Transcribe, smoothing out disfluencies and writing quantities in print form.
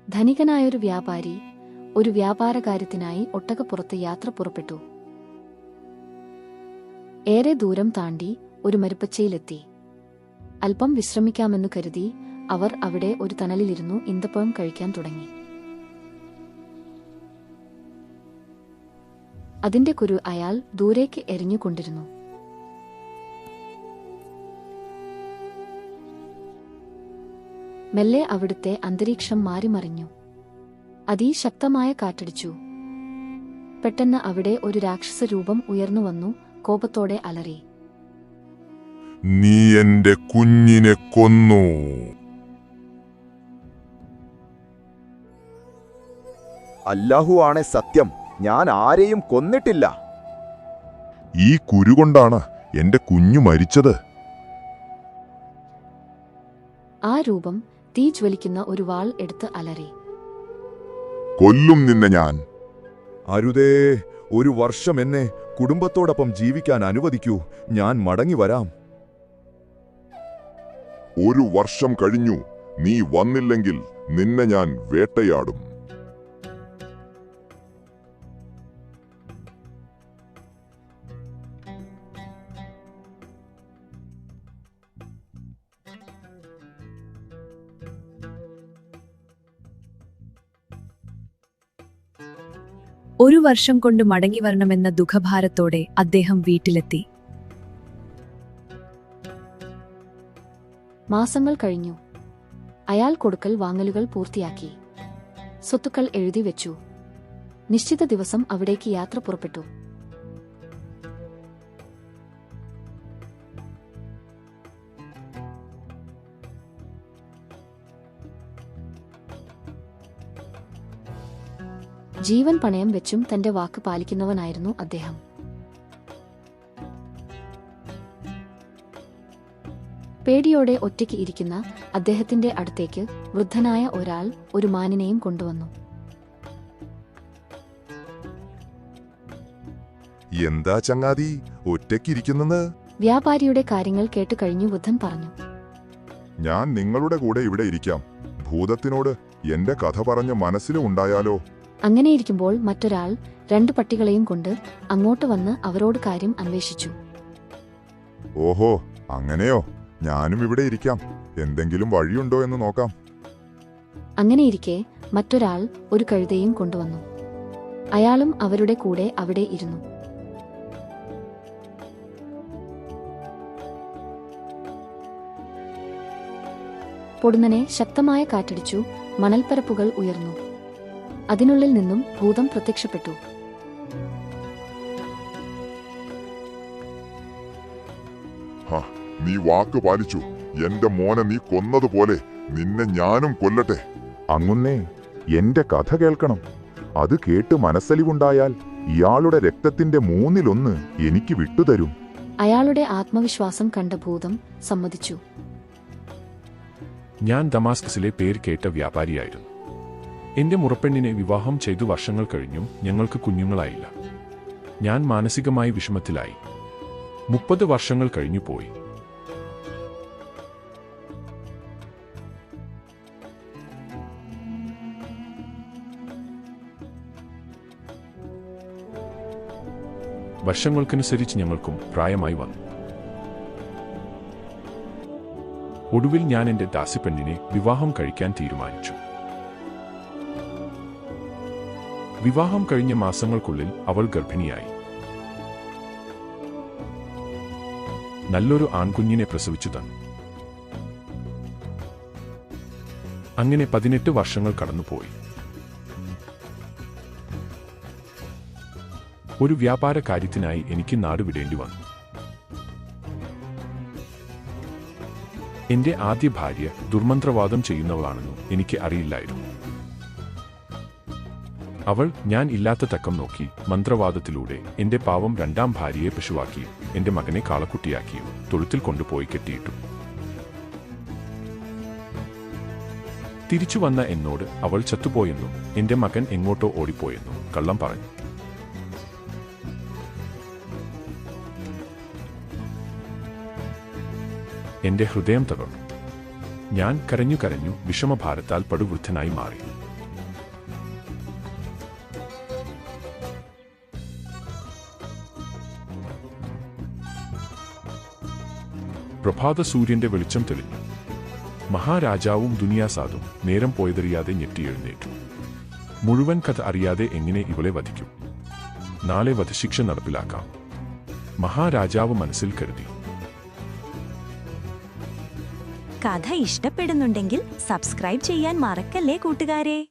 ധനികനായൊരു വ്യാപാരി ഒരു വ്യാപാരകാര്യത്തിനായി ഒട്ടകപ്പുറത്ത് യാത്ര പുറപ്പെട്ടു. ഏറെ ദൂരം താണ്ടി ഒരു മരുപ്പച്ചയിലെത്തി. അല്പം വിശ്രമിക്കാമെന്നു കരുതി അവർ അവിടെ ഒരു തണലിലിരുന്നു ഈന്തപ്പഴം കഴിക്കാൻ തുടങ്ങി. അതിന്റെ കുരു അയാൾ ദൂരേക്ക് എറിഞ്ഞുകൊണ്ടിരുന്നു. മെല്ലെ അവിടുത്തെ അന്തരീക്ഷം മാറിമറിഞ്ഞു. അതിശക്തമായ കാറ്റടിച്ചു. പെട്ടെന്ന് അവിടെ ഒരു രാക്ഷസ രൂപം ഉയർന്നുവന്നു. കോപത്തോടെ അലറി, നീ എന്റെ കുഞ്ഞിനെ കൊന്നു. അല്ലാഹു ആണ് സത്യം, ഞാൻ ആരെയും കൊന്നിട്ടില്ല. ഈ കുരുകൊണ്ടാണ് എന്റെ കുഞ്ഞു മരിച്ചത്. ആ രൂപം തീ ജ്വലിക്കുന്ന ഒരു വാൾ എടുത്ത് അലറി, കൊല്ലും നിന്നെ ഞാൻ. അരുതേ, ഒരു വർഷം എന്നെ കുടുംബത്തോടൊപ്പം ജീവിക്കാൻ അനുവദിക്കൂ, ഞാൻ മടങ്ങി വരാം. ഒരു വർഷം കഴിഞ്ഞു. നീ വന്നില്ലെങ്കിൽ നിന്നെ ഞാൻ വേട്ടയാടും. ഒരു വർഷം കൊണ്ട് മടങ്ങിവരണമെന്ന ദുഃഖഭാരത്തോടെ അദ്ദേഹം വീട്ടിലെത്തി. മാസങ്ങൾ കഴിഞ്ഞു. അയാൾ കൊടുക്കൽ വാങ്ങലുകൾ പൂർത്തിയാക്കി. സ്വത്തുക്കൾ എഴുതിവെച്ചു. നിശ്ചിത ദിവസം അവിടേക്ക് യാത്ര പുറപ്പെട്ടു. ജീവൻ പണയം വെച്ചും തന്റെ വാക്ക് പാലിക്കുന്നവനായിരുന്നു അദ്ദേഹം. പേടിയോടെ ഒറ്റയ്ക്ക് ഇരിക്കുന്ന അദ്ദേഹത്തിന്റെ അടുത്തേക്ക് വൃദ്ധനായ ഒരാൾ ഒരു മാനിനെയും കൊണ്ടുവന്നു. എന്താ ചങ്ങാതി ഒറ്റയ്ക്കിരിക്കുന്നെന്ന്? വ്യാപാരിയുടെ കാര്യങ്ങൾ കേട്ടുകഴിഞ്ഞു വൃദ്ധൻ പറഞ്ഞു, ഞാൻ നിങ്ങളുടെ കൂടെ ഇവിടെ ഇരിക്കാം. ഭൂതത്തിനോട് എന്റെ കഥ പറഞ്ഞ് മനസ്സിലും ഉണ്ടായാലോ? അങ്ങനെയിരിക്കുമ്പോൾ മറ്റൊരാൾ 2 പട്ടികളെയും കൊണ്ട് അങ്ങോട്ട് വന്ന് അവരോട് കാര്യം അന്വേഷിച്ചു. ഓഹോ, അങ്ങനെയോ? ഞാനും ഇവിടെ ഇരിക്കാം. എന്തെങ്കിലും വഴിയുണ്ടോ എന്ന് നോക്കാം. അങ്ങനെയിരിക്കെ മറ്റൊരാൾ ഒരു കഴുതയും കൊണ്ടുവന്നു. അയാളും അവരുടെ കൂടെ അവിടെ ഇരുന്നു. പൊടുന്നനെ ശക്തമായ കാറ്റടിച്ചു. മണൽപ്പരപ്പുകൾ ഉയർന്നു. അതിനുള്ളിൽ നിന്നും ഭൂതം പ്രത്യക്ഷപ്പെട്ടു. നീ വാക്ക് പാലിച്ചു. എന്റെ മോനെ നീ കൊന്നതുപോലെ നിന്നെ ഞാനും കൊല്ലട്ടെ. അങ്ങുന്നേ, എന്റെ കഥ കേൾക്കണം. അത് കേട്ട് മനസ്സലിവുണ്ടായാൽ ഇയാളുടെ രക്തത്തിന്റെ 1/3 എനിക്ക് വിട്ടുതരും. അയാളുടെ ആത്മവിശ്വാസം കണ്ട ഭൂതം സമ്മതിച്ചു. ഞാൻ ദമാസ്കസിലെ പേര് കേട്ട വ്യാപാരിയായിരുന്നു. എന്റെ മുറപ്പെണ്ണിനെ വിവാഹം ചെയ്തു വർഷങ്ങൾ കഴിഞ്ഞും ഞങ്ങൾക്ക് കുഞ്ഞുങ്ങളായില്ല. ഞാൻ മാനസികമായി വിഷമത്തിലായി. 30 വർഷങ്ങൾ കഴിഞ്ഞു പോയി. വർഷങ്ങൾക്കനുസരിച്ച് ഞങ്ങൾക്കും പ്രായമായി വന്നു. ഒടുവിൽ ഞാൻ എന്റെ ദാസിപ്പെണ്ണിനെ വിവാഹം കഴിക്കാൻ തീരുമാനിച്ചു. വിവാഹം കഴിഞ്ഞ മാസങ്ങൾക്കുള്ളിൽ അവൾ ഗർഭിണിയായി. നല്ലൊരു ആൺകുഞ്ഞിനെ പ്രസവിച്ചു തന്നു. അങ്ങനെ 18 വർഷങ്ങൾ കടന്നുപോയി. ഒരു വ്യാപാര കാര്യത്തിനായി എനിക്ക് നാടുവിടേണ്ടി വന്നു. എന്റെ ആദ്യ ഭാര്യ ദുർമന്ത്രവാദം ചെയ്യുന്നവളാണെന്നും എനിക്ക് അറിയില്ലായിരുന്നു. അവൾ ഞാൻ ഇല്ലാത്ത തക്കം നോക്കി മന്ത്രവാദത്തിലൂടെ എന്റെ പാവം 2ാം ഭാര്യയെ പശുവാക്കിയും എന്റെ മകനെ കാളക്കുട്ടിയാക്കിയും തൊഴുത്തിൽ കൊണ്ടുപോയി കെട്ടിയിട്ടു. തിരിച്ചു വന്ന എന്നോട് അവൾ ചത്തുപോയെന്നും എന്റെ മകൻ എങ്ങോട്ടോ ഓടിപ്പോയെന്നും കള്ളം പറഞ്ഞു. എന്റെ ഹൃദയം തകർന്നു. ഞാൻ കരഞ്ഞു വിഷമഭാരത്താൽ പടുവൃദ്ധനായി മാറി. പ്രഭാത സൂര്യന്റെ വെളിച്ചം തെളിഞ്ഞു. മഹാരാജാവും ദുനിയാസാദും നേരം പോയതറിയാതെ ഞെട്ടിയെഴുന്നേറ്റു. മുഴുവൻ കഥ അറിയാതെ എങ്ങനെ ഇവളെ വധിക്കും? നാളെ വധശിക്ഷ നടപ്പിലാക്കാം. മഹാരാജാവ് മനസ്സിൽ കരുതി. കഥ ഇഷ്ടപ്പെടുന്നുണ്ടെങ്കിൽ സബ്സ്ക്രൈബ് ചെയ്യാൻ മറക്കല്ലേ കൂട്ടുകാരെ.